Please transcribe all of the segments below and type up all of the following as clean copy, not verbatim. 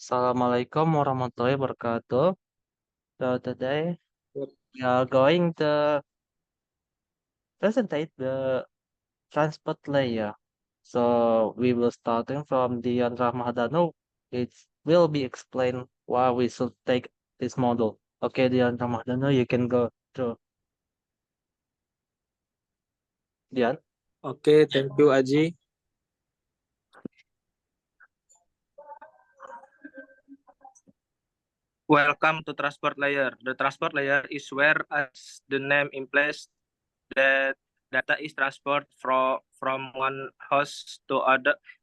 Assalamualaikum warahmatullahi wabarakatuh. So today we are going to presentate the transport layer. So we will starting from Dian Ramadhanu. It will be explained why we should take this model. Okay, Dian Ramadhanu, you can go through. Dian. Okay, thank you, Aji. Welcome to transport layer. The transport layer is where, as the name implies, that data is transferred from one host to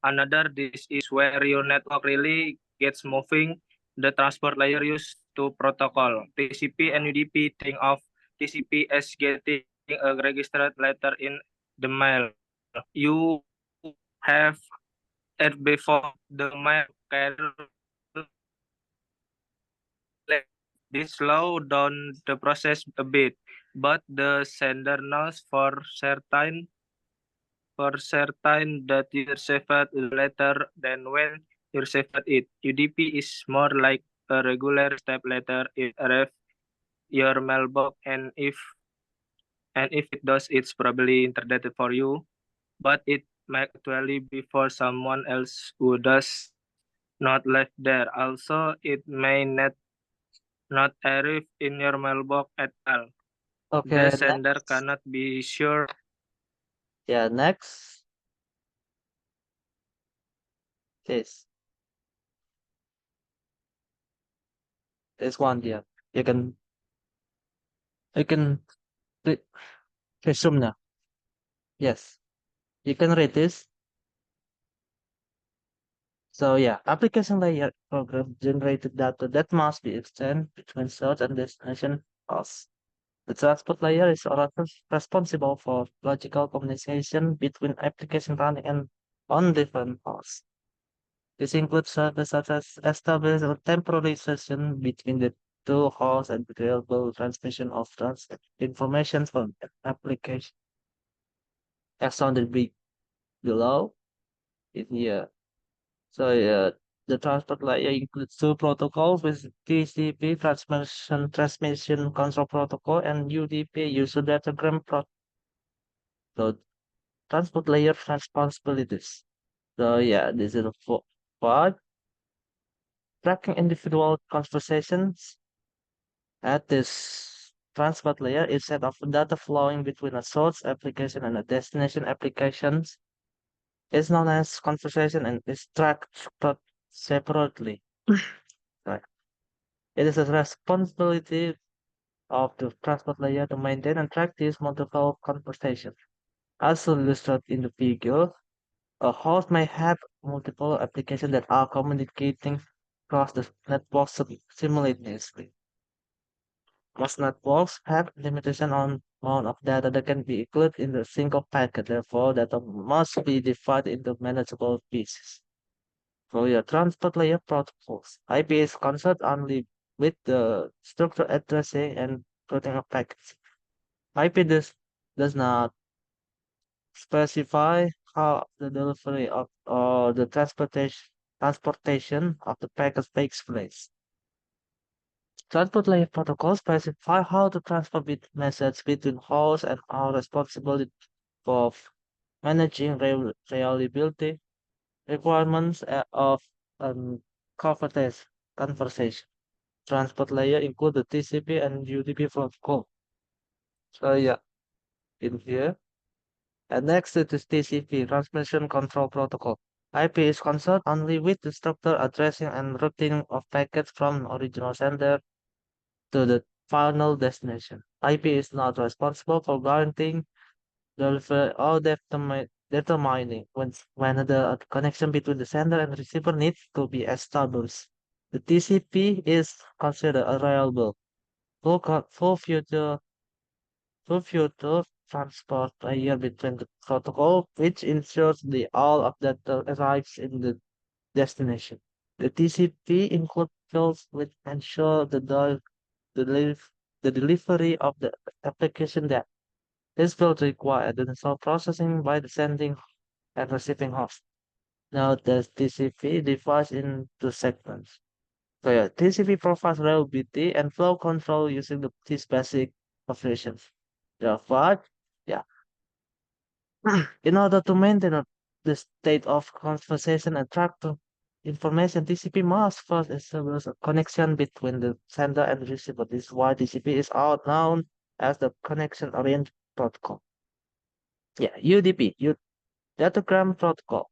another. This is where your network really gets moving. The transport layer used to protocol TCP and UDP. Think of TCP as getting a registered letter in the mail. You have it before the mail carrier. This slow down the process a bit, but the sender knows for certain that you received the letter than when you received it. UDP is more like a regular step letter. It arrives your mailbox, and if it does, it's probably intended for you, but it might actually be for someone else who does not live there. Also, it may not arrive in your mailbox at all. The Okay, sender next. cannot be sure. Yeah, next. This. This one, Dian. You can re- resume now. Yes. You can read this. So yeah, application layer program generated data that must be exchanged between source and destination hosts. The transport layer is responsible for logical communication between application running and on different hosts. This includes services such as establishing a temporary session between the two hosts and reliable transmission of information from application. As on the below in here. So the transport layer includes two protocols with TCP transmission control protocol and UDP user datagram protocol. So transport layer responsibilities. So yeah, this is the part. Tracking individual conversations at this transport layer is set of data flowing between a source application and a destination applications is known as conversation and is tracked separately. Right. It is a responsibility of the transport layer to maintain and track these multiple conversations. As illustrated in the figure, a host may have multiple applications that are communicating across the network simultaneously. Most networks have limitation on amount of data that can be included in a single packet, therefore data must be divided into manageable pieces. For your transport layer protocols, IP is concerned only with the structure addressing and routing of packets. IP does not specify how the delivery of or the transportation of the packets takes place. Transport layer protocols specify how to transfer messages between hosts and are responsible for managing reliability requirements of conversation. Transport layer include the TCP and UDP protocol. So yeah, in here. And next it is TCP, Transmission Control Protocol. IP is concerned only with the structure, addressing, and routing of packets from original sender to the final destination. IP is not responsible for guaranteeing delivery or determining when the connection between the sender and receiver needs to be established. The TCP is considered a reliable full future transport layer between the protocol, which ensures the all of data arrives in the destination. The TCP includes fields which ensure the delivery of the application that this field require additional processing by the sending and receiving host. Now the TCP divides into segments. So yeah, TCP provides reliability and flow control using these basic operations. But yeah, in order to maintain the state of conversation and track the information, TCP must first establish a connection between the sender and receiver. This is why TCP is out known as the connection oriented protocol. Yeah, UDP, Datagram Protocol.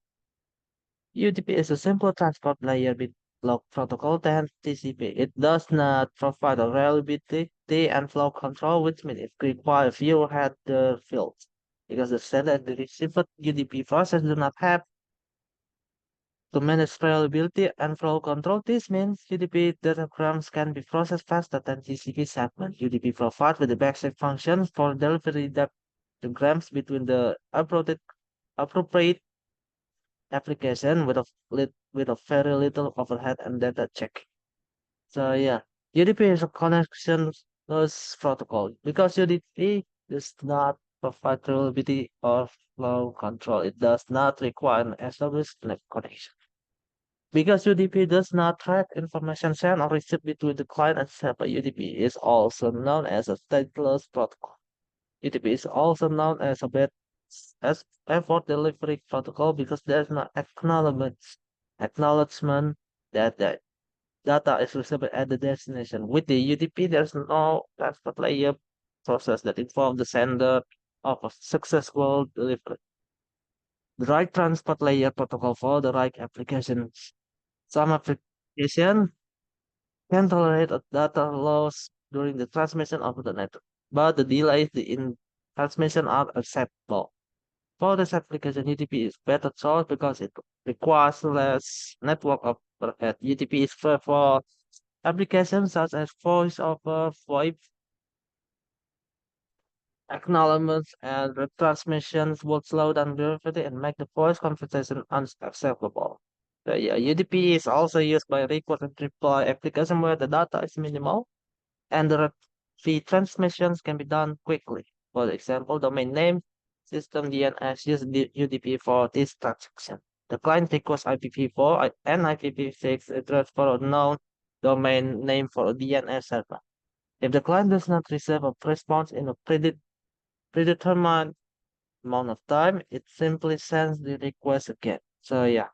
UDP is a simple transport layer with log protocol than TCP. It does not provide a reliability and flow control, which means it requires fewer header fields because the sender and the receiver UDP process do not have to manage reliability and flow control. This means UDP datagrams can be processed faster than TCP segments. UDP provides with the backend function for delivering datagrams between the appropriate application with a very little overhead and data check. So yeah, UDP is a connectionless protocol because UDP does not provide reliability or flow control. It does not require an established connection. Because UDP does not track information sent or received between the client and server, UDP is also known as a stateless protocol. UDP is also known as a bad as effort delivery protocol because there's no acknowledgement that the data is received at the destination. With the UDP, there's no transport layer process that involves the sender of a successful delivery. The right transport layer protocol for the right application. Some application can tolerate a data loss during the transmission of the network, but the delays in transmission are acceptable. For this application, UDP is better choice because it requires less network overhead. UDP is fair for applications such as voice over VoIP, acknowledgements, and retransmissions will slow down delivery and make the voice conversation unacceptable. So yeah, UDP is also used by request and reply application where the data is minimal and the transmissions can be done quickly. For example, domain name system DNS use UDP for this transaction. The client requests IPv4 and IPv6 address for a known domain name for a DNS server. If the client does not receive a response in a predetermined amount of time, it simply sends the request again. So yeah,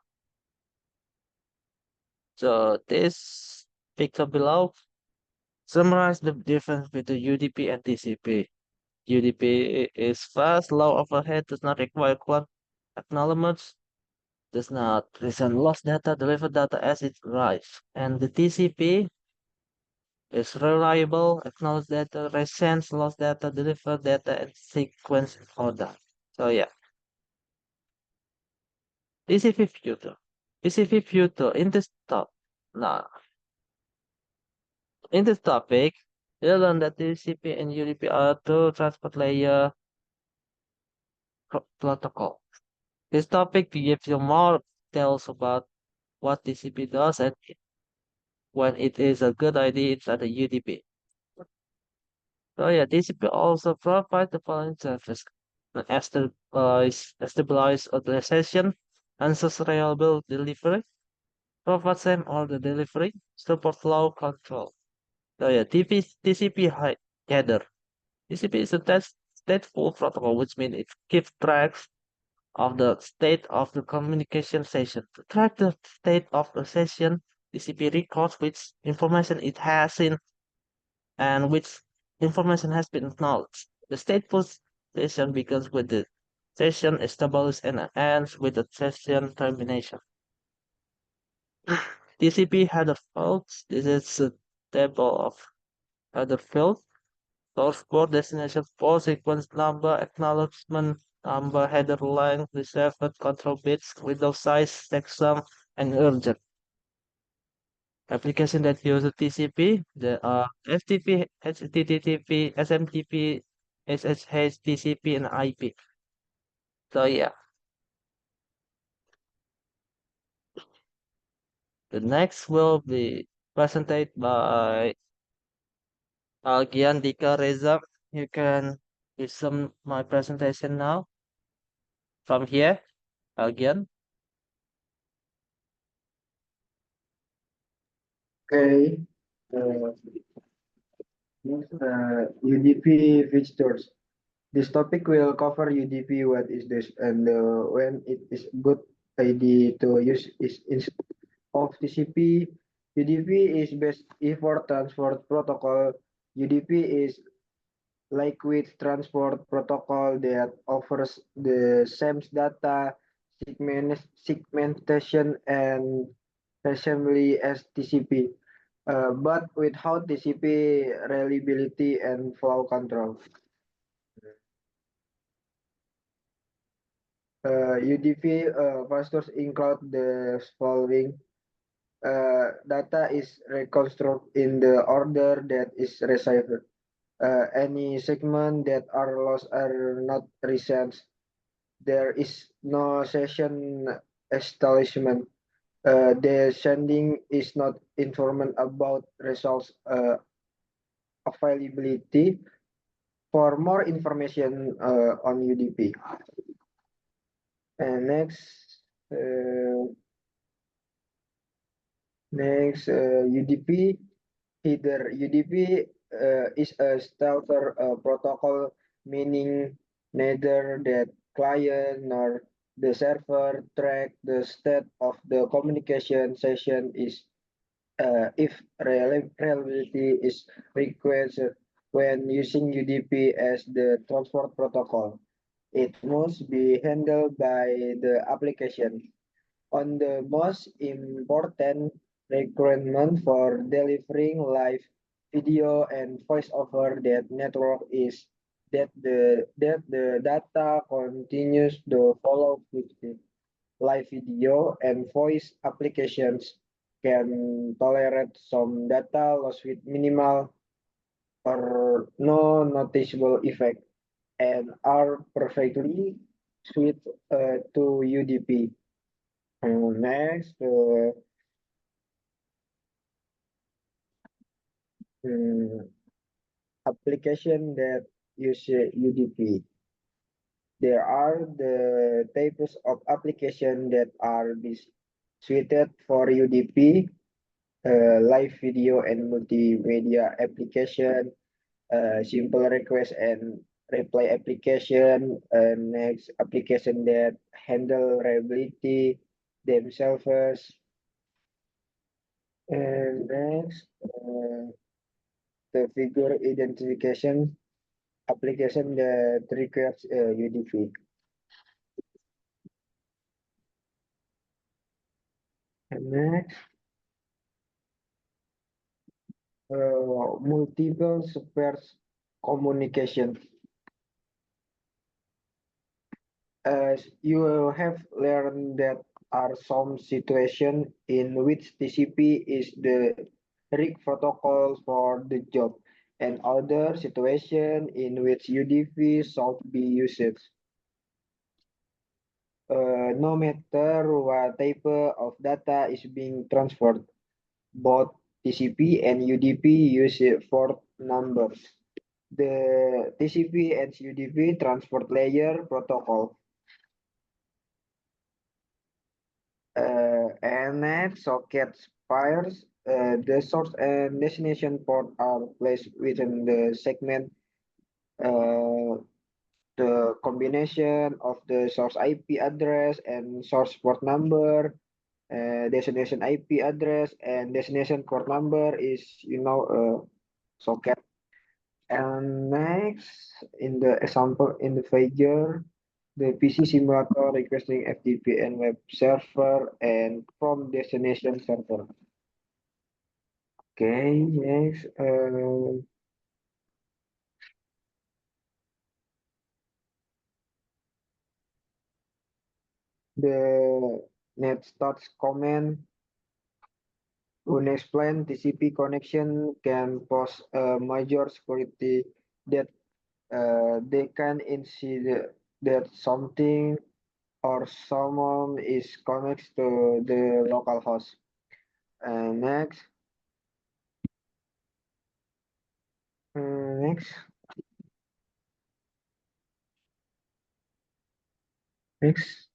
so this picture below summarize the difference between UDP and TCP. UDP is fast, low overhead, does not require cloud acknowledgements, does not resend lost data, deliver data as it arrives. And the TCP is reliable, acknowledge data, resends lost data, deliver data, and sequence order. So yeah, TCP future. TCP future in this top. Now, in this topic, you learn that TCP and UDP are two transport layer protocol. This topic gives you more details about what TCP does and when it is a good idea inside the UDP. So yeah, TCP also provides the following service: stabilize authorization, answers reliable delivery, provide same order delivery, support flow control. So yeah, TCP header. TCP is a stateful protocol, which means it keeps track of the state of the communication session. To track the state of the session, TCP records which information it has seen and which information has been acknowledged. The stateful session begins with the session established and ends with the session termination. TCP header fields. This is a table of header fields. Source port, destination port, sequence number, acknowledgement number, header length, reserved control bits, window size, checksum, and urgent. Application that use TCP, there are FTP, HTTP, SMTP, SSH, TCP, and IP. So yeah, the next will be presented by Algian Dika Reza. You can resume my presentation now from here, Algian. Okay. UDP visitors. This topic will cover UDP, what is this, and when it is good idea to use is instead of TCP. UDP is best for transport protocol. UDP is liquid transport protocol that offers the same data segmentation and assembly as TCP, but without TCP reliability and flow control. UDP clusters include the following. Data is reconstructed in the order that is received. Any segment that are lost are not resent. There is no session establishment. The sending is not informed about results availability. For more information on UDP. And uh, UDP header. UDP is a starter protocol, meaning neither the client nor the server track the state of the communication session is if reliability is requested when using UDP as the transport protocol. It must be handled by the application. On the most important requirement for delivering live video and voiceover that network is that the data continues to follow with the live video and voice applications can tolerate some data loss with minimal or no noticeable effect and are perfectly suited to UDP. Next, mm, application that use UDP. There are the types of application that are suited for UDP, live video and multimedia application, simple request and reply application, next application that handle reliability themselves, and next the figure identification application that requires UDP. And next, multiple source communication. As you have learned that are some situations in which TCP is the RIG protocol for the job, and other situation in which UDP should be used. No matter what type of data is being transferred, both TCP and UDP use port numbers. The TCP and UDP transport layer protocol. And sockets pairs. The source and destination port are placed within the segment. The combination of the source IP address and source port number, destination IP address and destination port number is socket. And next, in the example in the figure, the PC simulator requesting FTP and web server and from destination server. Okay, next, the net starts comment. Unexplained TCP connection can pose a major security that they can insist that something or someone is connected to the local host. Next, next, next.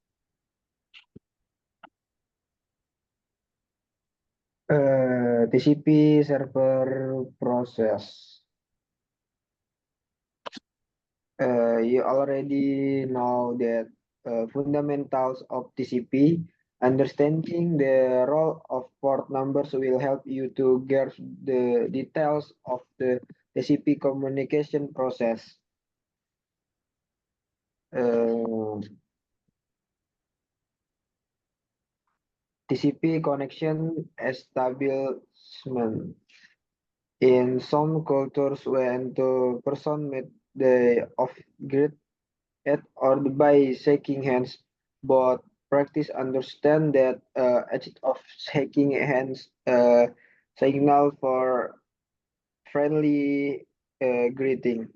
TCP server process. You already know that fundamentals of TCP. Understanding the role of port numbers will help you to get the details of the TCP communication process. TCP connection establishment. In some cultures, when the person met the off-grid at or by shaking hands, both practice understand that act of shaking hands signal for friendly greeting.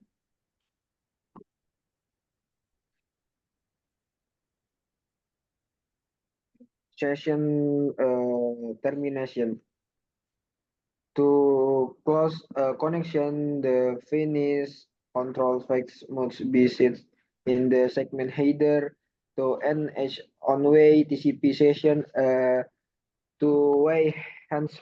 Session termination. To close a connection, the finish control facts must be set in the segment header to end each on-way TCP session. Two-way hands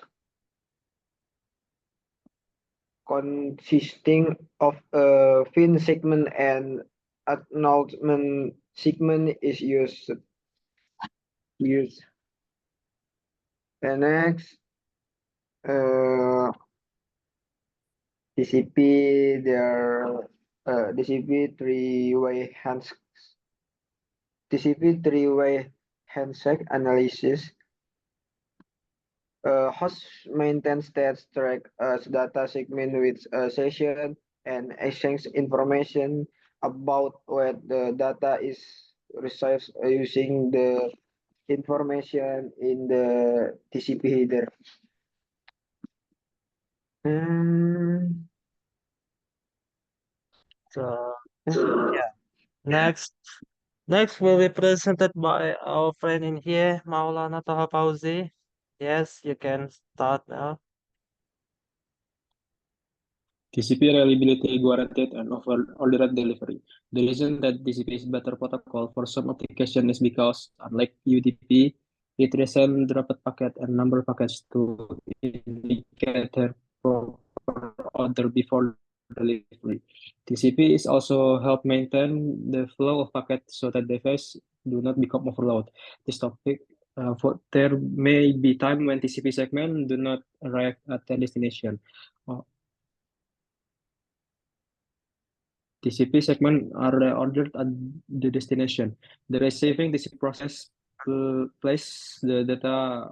consisting of a fin segment and acknowledgement segment is used. The next TCP TCP three-way handshake analysis. Host maintains stats track data segment with a session and exchange information about where the data is received using the information in the TCP header. So yeah. Next will be presented by our friend in here, Maulana Taha Fauzi. Yes, you can start now. TCP reliability guaranteed and ordered delivery. The reason that TCP is better protocol for some application is because unlike UDP, it resends rapid packet and number packets to indicate their proper order before delivery. TCP is also help maintain the flow of packets so that device do not become overload. This topic, there may be time when TCP segment do not arrive at their destination. TCP segment are ordered at the destination. The receiving TCP process place the data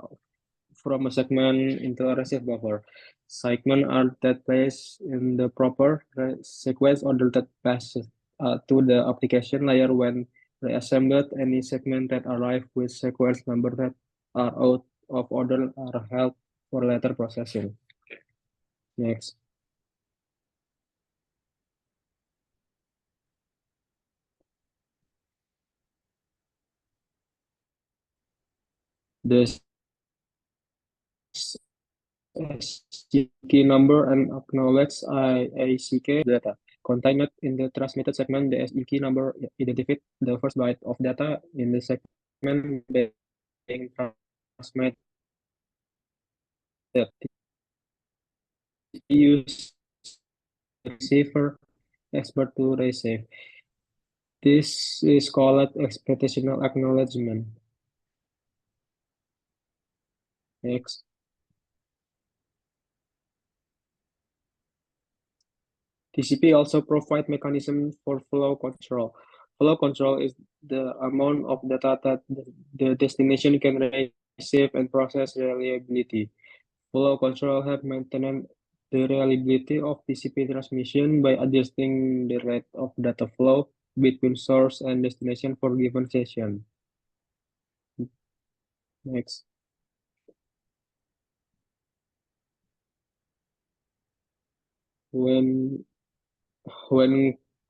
from a segment into a receive buffer. Segment are that place in the proper sequence order that passes to the application layer when reassembled. Any segment that arrive with sequence number that are out of order are held for later processing. Next. The key number and acknowledge IACK data. Contained in the transmitted segment, the SE key number identifies the first byte of data in the segment being transmitted. Use receiver expert to receive. This is called expectational acknowledgement. Next. TCP also provide mechanism for flow control. Flow control is the amount of data that the destination can receive and process reliability. Flow control help maintain the reliability of TCP transmission by adjusting the rate of data flow between source and destination for given session. Next. When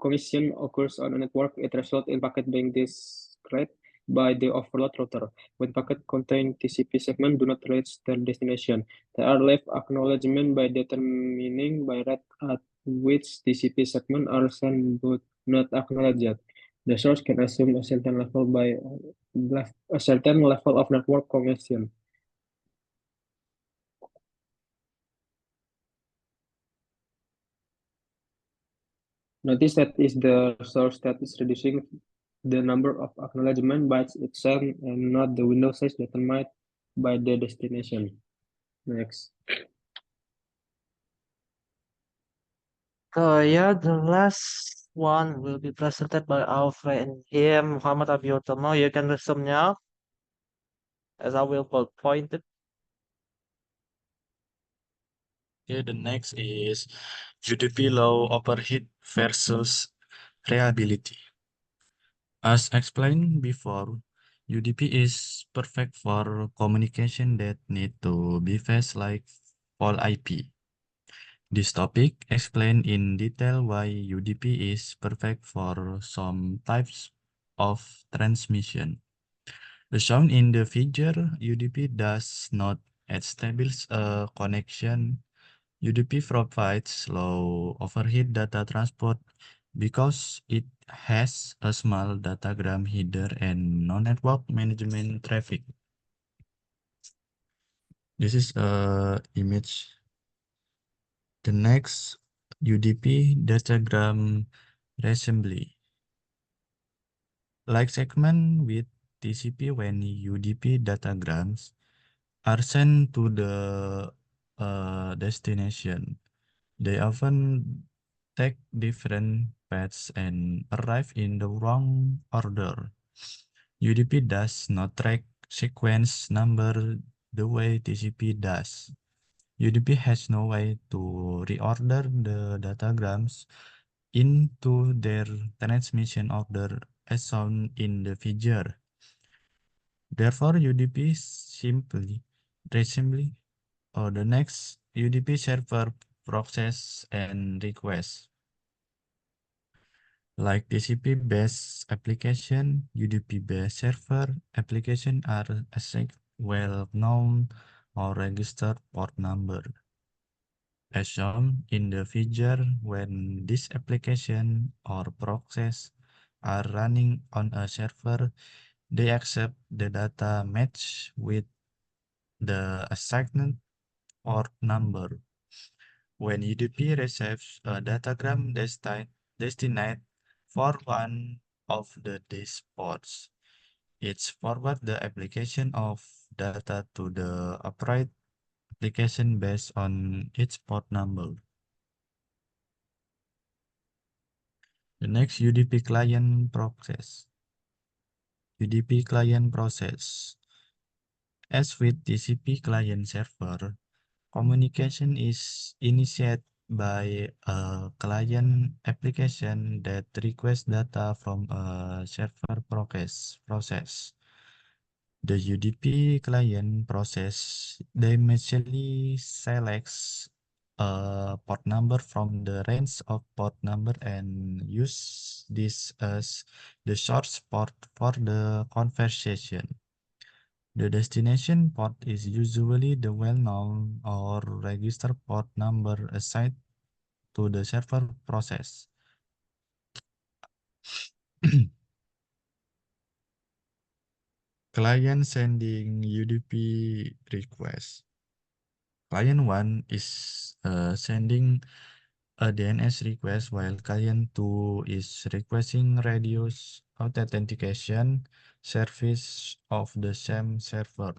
collision occurs on a network, it results in packet being discrete by the overload router. When packets containing TCP segment do not reach their destination, they are left acknowledgement by determining by rate at which TCP segment are sent but not acknowledged. The source can assume a certain level of network congestion. Notice that is the source that is reducing the number of acknowledgement bytes it sends and not the window size determined by the destination. Next. So yeah, the last one will be presented by our friend here, Muhammad Abiyotomo. You can resume now, as I will point it. Okay, the next is UDP low overheat versus reliability. As explained before, UDP is perfect for communication that need to be fast like all IP. This topic explains in detail why UDP is perfect for some types of transmission. As shown in the figure, UDP does not establish a connection. UDP provides low overhead data transport because it has a small datagram header and no network management traffic. This is a image. The next UDP datagram assembly. Like segment with TCP when UDP datagrams are sent to the destination. They often take different paths and arrive in the wrong order. UDP does not track sequence number the way TCP does. UDP has no way to reorder the datagrams into their transmission order as shown in the figure. Therefore, UDP simply the next UDP server process and request. Like TCP-based application, UDP-based server application are assigned well-known or registered port number. As shown in the figure, when this application or process are running on a server, they accept the data match with the assigned port number. When UDP receives a datagram destined for one of these ports, it forwards the application of data to the appropriate application based on its port number. The next UDP client process. UDP client process. As with TCP client server, communication is initiated by a client application that requests data from a server process. The UDP client process dynamically selects a port number from the range of port number and use this as the source port for the conversation. The destination port is usually the well-known or registered port number assigned to the server process. Client sending UDP request. Client 1 is sending a DNS request while client 2 is requesting radius authentication service of the same server.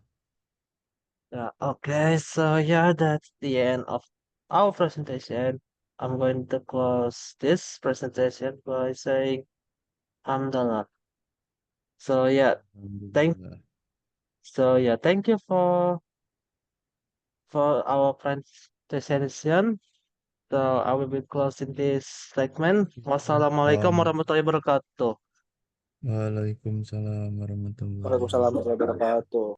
Yeah, okay, so yeah, that's the end of our presentation. I'm going to close this presentation by saying I'm done. So yeah, thank thank you for our presentation. So I will be closing this segment. Wassalamualaikum warahmatullahi wabarakatuh. Waalaikumsalam warahmatullahi Waalaikumsalam warahmatullahi wabarakatuh.